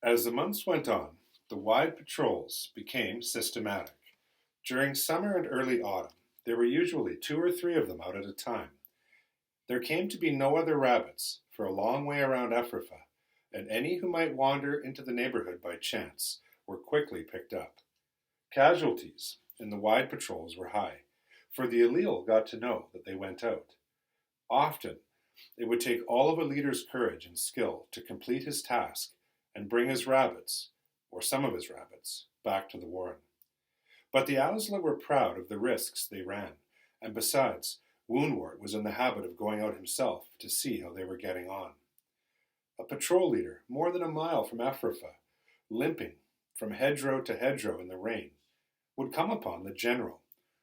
As the months went on, the wide patrols became systematic. During summer and early autumn, there were usually two or three of them out at a time. There came to be no other rabbits for a long way around Ephrata, and any who might wander into the neighborhood by chance were quickly picked up. Casualties in the wide patrols were high, for the allele got to know that they went out. Often, it would take all of a leader's courage and skill to complete his task and bring his rabbits, or some of his rabbits, back to the warren. But the Owsla were proud of the risks they ran, and besides, Woundwort was in the habit of going out himself to see how they were getting on. A patrol leader, more than a mile from Ephrata, limping from hedgerow to hedgerow in the rain, would come upon the general,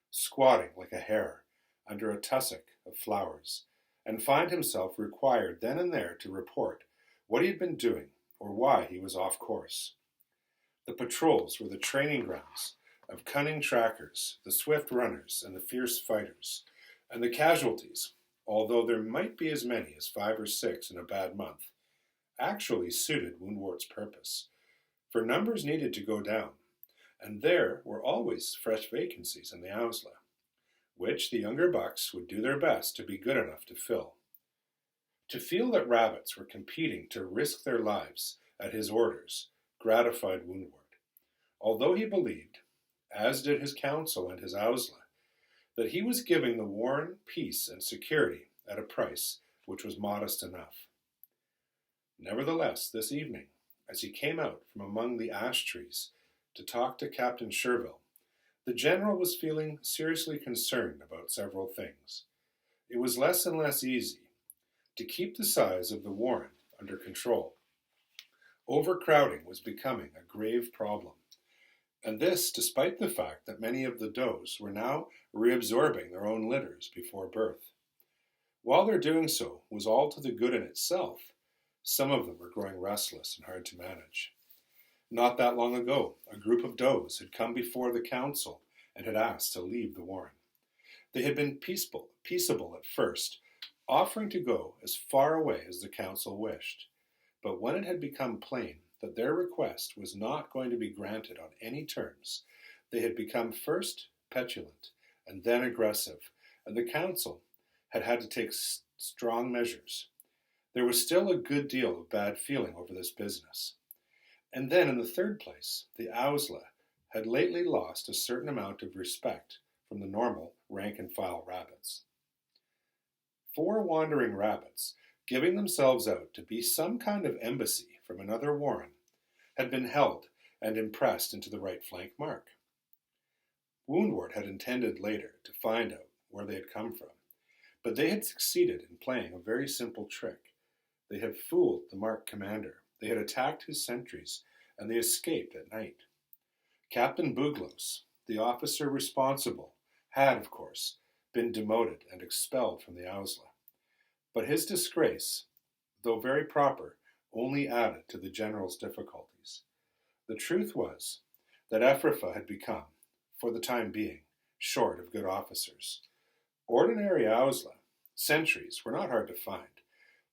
squatting like a hare under a tussock of flowers, and find himself required then and there to report what he had been doing or why he was off course. The patrols were the training grounds of cunning trackers, the swift runners, and the fierce fighters, and the casualties, although there might be as many as 5 or 6 in a bad month, actually suited Woundwort's purpose, for numbers needed to go down, and there were always fresh vacancies in the Owsla, which the younger bucks would do their best to be good enough to fill. To feel that rabbits were competing to risk their lives at his orders gratified Woundwort, although he believed, as did his council and his Owsla, that he was giving the warren peace and security at a price which was modest enough. Nevertheless, this evening, as he came out from among the ash trees to talk to Captain Sherville, the general was feeling seriously concerned about several things. It was less and less easy to keep the size of the warren under control. Overcrowding was becoming a grave problem, and this despite the fact that many of the does were now reabsorbing their own litters before birth. While their doing so was all to the good in itself, some of them were growing restless and hard to manage. Not that long ago, a group of does had come before the council and had asked to leave the warren. They had been peaceable at first, offering to go as far away as the council wished. But when it had become plain that their request was not going to be granted on any terms, they had become first petulant and then aggressive, and the council had had to take strong measures. There was still a good deal of bad feeling over this business. And then, in the third place, the Owsla had lately lost a certain amount of respect from the normal rank-and-file rabbits. 4 wandering rabbits, giving themselves out to be some kind of embassy from another warren, had been held and impressed into the right flank mark. Woundwort had intended later to find out where they had come from, but they had succeeded in playing a very simple trick. They had fooled the mark commander, they had attacked his sentries, and they escaped at night. Captain Buglos, the officer responsible, had, of course, been demoted and expelled from the Owsla. But his disgrace, though very proper, only added to the general's difficulties. The truth was that Ephrata had become, for the time being, short of good officers. Ordinary Owsla sentries were not hard to find,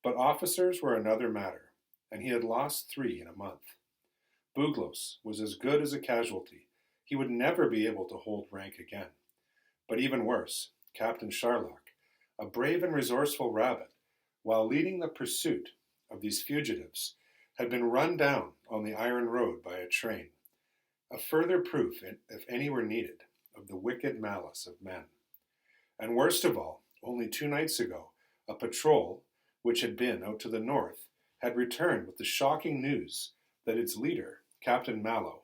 but officers were another matter, and he had lost 3 in a month. Buglos was as good as a casualty. He would never be able to hold rank again. But even worse, Captain Charlock, a brave and resourceful rabbit, while leading the pursuit of these fugitives, had been run down on the iron road by a train, a further proof, if any were needed, of the wicked malice of men. And worst of all, only 2 nights ago, a patrol, which had been out to the north, had returned with the shocking news that its leader, Captain Mallow,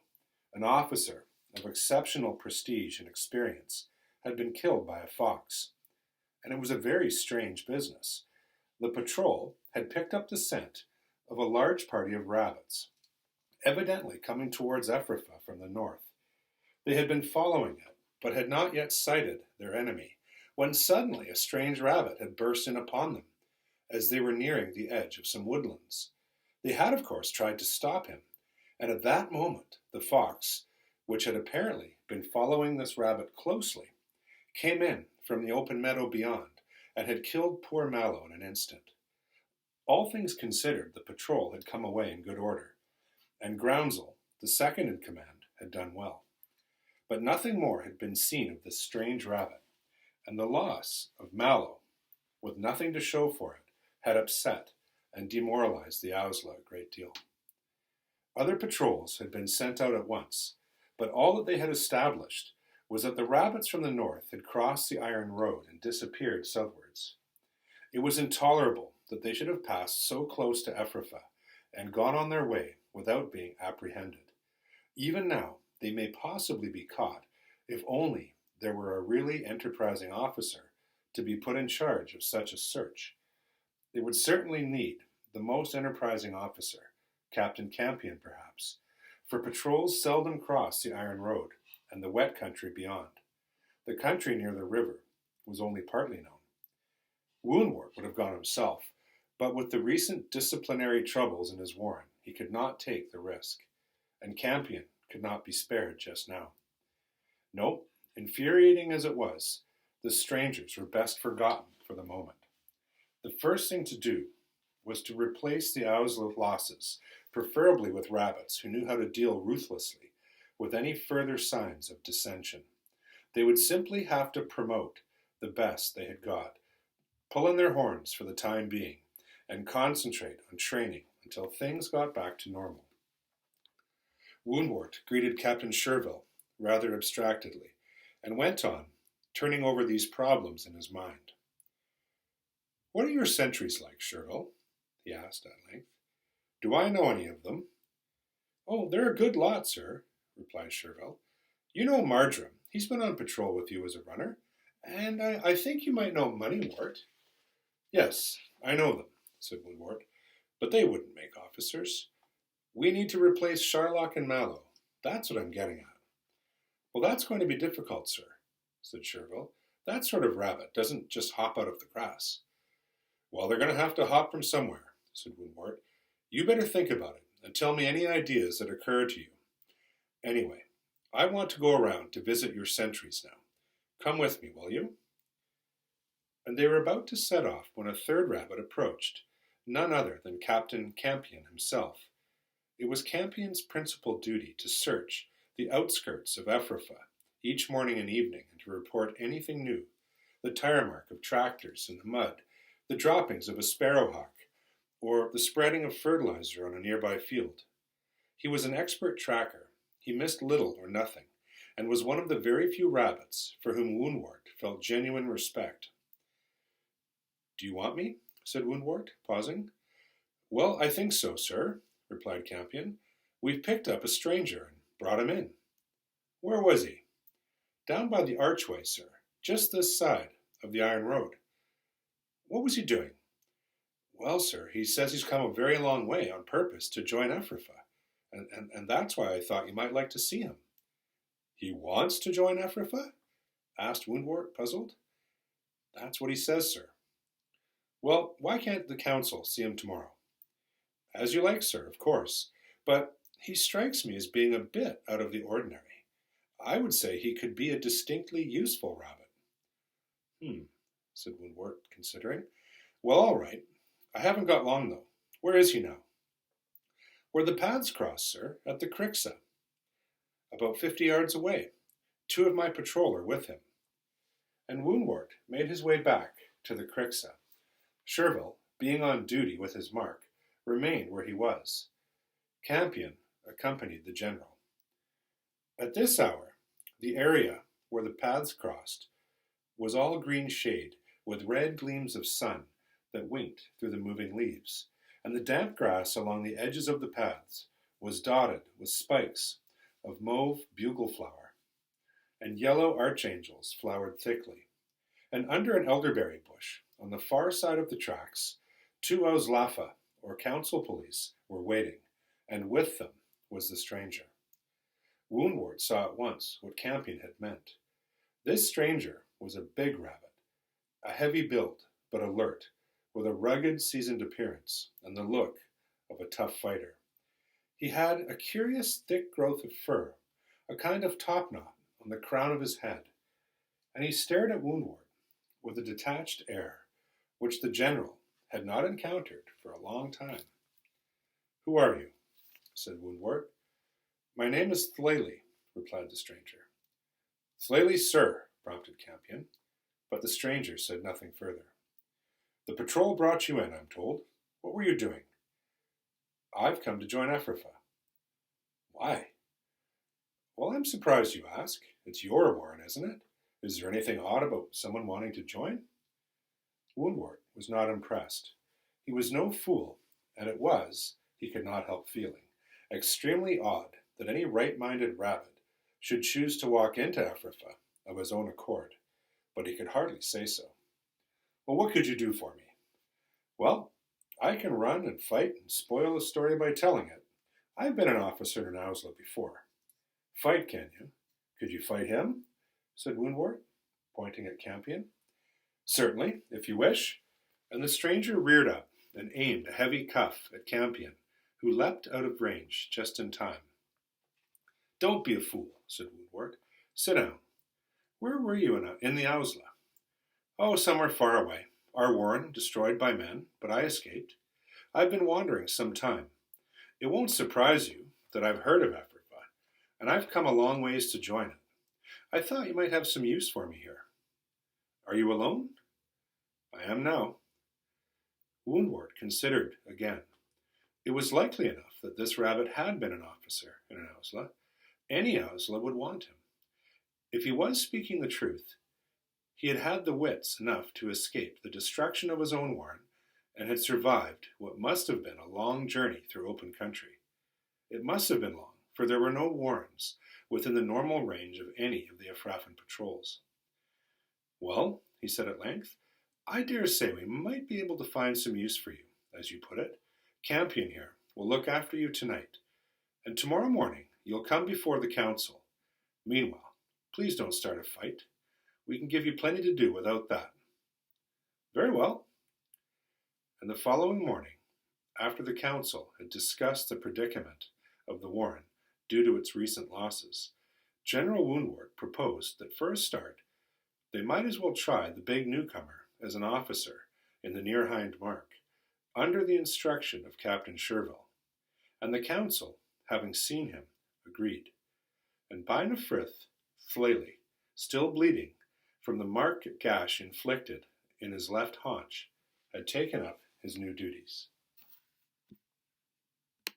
an officer of exceptional prestige and experience, had been killed by a fox. And it was a very strange business. The patrol had picked up the scent of a large party of rabbits, evidently coming towards Ephrata from the north. They had been following it, but had not yet sighted their enemy, when suddenly a strange rabbit had burst in upon them, as they were nearing the edge of some woodlands. They had, of course, tried to stop him, and at that moment the fox, which had apparently been following this rabbit closely, came in from the open meadow beyond, and had killed poor Mallow in an instant. All things considered, the patrol had come away in good order, and Groundsel, the second in command, had done well. But nothing more had been seen of this strange rabbit, and the loss of Mallow, with nothing to show for it, had upset and demoralized the Owsla a great deal. Other patrols had been sent out at once, but all that they had established was that the rabbits from the north had crossed the Iron Road and disappeared southwards. It was intolerable that they should have passed so close to Ephrata and gone on their way without being apprehended. Even now, they may possibly be caught, if only there were a really enterprising officer to be put in charge of such a search. They would certainly need the most enterprising officer, Captain Campion perhaps, for patrols seldom crossed the Iron Road and the wet country beyond. The country near the river was only partly known. Woundwort would have gone himself, but with the recent disciplinary troubles in his warren, he could not take the risk, and Campion could not be spared just now. No, infuriating as it was, the strangers were best forgotten for the moment. The first thing to do was to replace the Owsla losses, preferably with rabbits who knew how to deal ruthlessly with any further signs of dissension. They would simply have to promote the best they had got, pull in their horns for the time being, and concentrate on training until things got back to normal. Woundwort greeted Captain Sherville rather abstractedly, and went on, turning over these problems in his mind. "What are your sentries like, Sherville?" he asked at length. "Do I know any of them?" "Oh, they're a good lot, sir," replied Sherville. "You know Marjoram. He's been on patrol with you as a runner, and I think you might know Moneywort." "Yes, I know them," said Woundwort, "but they wouldn't make officers. We need to replace Sharlock and Mallow. That's what I'm getting at." "Well, that's going to be difficult, sir," said Sherville. "That sort of rabbit doesn't just hop out of the grass." "Well, they're going to have to hop from somewhere," said Woundwort. "You better think about it and tell me any ideas that occur to you. Anyway, I want to go around to visit your sentries now. Come with me, will you?" And they were about to set off when a third rabbit approached, none other than Captain Campion himself. It was Campion's principal duty to search the outskirts of Ephrata each morning and evening and to report anything new, the tire mark of tractors in the mud, the droppings of a sparrowhawk, or the spreading of fertilizer on a nearby field. He was an expert tracker. He missed little or nothing, and was one of the very few rabbits for whom Woundwort felt genuine respect. "Do you want me?" said Woundwort, pausing. "Well, I think so, sir," replied Campion. "We've picked up a stranger and brought him in." "Where was he?" "Down by the archway, sir, just this side of the Iron Road." "What was he doing?" "Well, sir, he says he's come a very long way on purpose to join Ephrata, and that's why I thought you might like to see him." "He wants to join Ephrata?" asked Woundwort, puzzled. "That's what he says, sir." "Well, why can't the council see him tomorrow?" "As you like, sir, of course, but he strikes me as being a bit out of the ordinary. I would say he could be a distinctly useful rabbit." Said Woundwort, considering. "Well, all right. I haven't got long, though. Where is he now?" "Where the paths cross, sir, at the Crixa. About 50 yards away. 2 of my patrol are with him." And Woundwort made his way back to the Crixa. Sherville, being on duty with his mark, remained where he was. Campion accompanied the general. At this hour, the area where the paths crossed was all green shade, with red gleams of sun that winked through the moving leaves, and the damp grass along the edges of the paths was dotted with spikes of mauve bugleflower, and yellow archangels flowered thickly. And under an elderberry bush, on the far side of the tracks, 2 Auslafa, or council police, were waiting, and with them was the stranger. Woundwort saw at once what Campion had meant. This stranger was a big rabbit, a heavy build, but alert, with a rugged, seasoned appearance and the look of a tough fighter. He had a curious thick growth of fur, a kind of topknot on the crown of his head, and he stared at Woundwort with a detached air, which the general had not encountered for a long time. "Who are you?" said Woundwort. My name is Thlaley, replied the stranger. Thlaley, sir, prompted Campion, but the stranger said nothing further. The patrol brought you in, I'm told. What were you doing? I've come to join Ephrafa. Why? Well, I'm surprised you ask. It's your warren, isn't it? Is there anything odd about someone wanting to join? Woundwort was not impressed. He was no fool, and it was, he could not help feeling, extremely odd that any right-minded rabbit should choose to walk into Ephrafa of his own accord, but he could hardly say so. Well, what could you do for me? Well, I can run and fight and spoil a story by telling it. I've been an officer in Owsla before. Fight, can you? Could you fight him? Said Woundwort, pointing at Campion. Certainly, if you wish. And the stranger reared up and aimed a heavy cuff at Campion, who leapt out of range just in time. Don't be a fool, said Woundwort. Sit down. Where were you in the Owsla? Oh, somewhere far away. Our warren destroyed by men, but I escaped. I've been wandering some time. It won't surprise you that I've heard of Ephrafa, and I've come a long ways to join it. I thought you might have some use for me here. Are you alone? I am now. Woundwort considered again. It was likely enough that this rabbit had been an officer in an Owsla. Any Owsla would want him. If he was speaking the truth, he had had the wits enough to escape the destruction of his own warren and had survived what must have been a long journey through open country. It must have been long, for there were no warrens within the normal range of any of the Ephraffan patrols. Well, he said at length, I dare say we might be able to find some use for you, as you put it. Campion here will look after you tonight, and tomorrow morning you'll come before the council. Meanwhile, please don't start a fight. We can give you plenty to do without that. Very well. And the following morning, after the council had discussed the predicament of the warren due to its recent losses, General Woundwort proposed that for a start, they might as well try the big newcomer as an officer in the Nearhind Mark, under the instruction of Captain Sherville. And the council, having seen him, agreed. And Baina Frith, Thlaley, still bleeding from the mark gash inflicted in his left haunch, had taken up his new duties.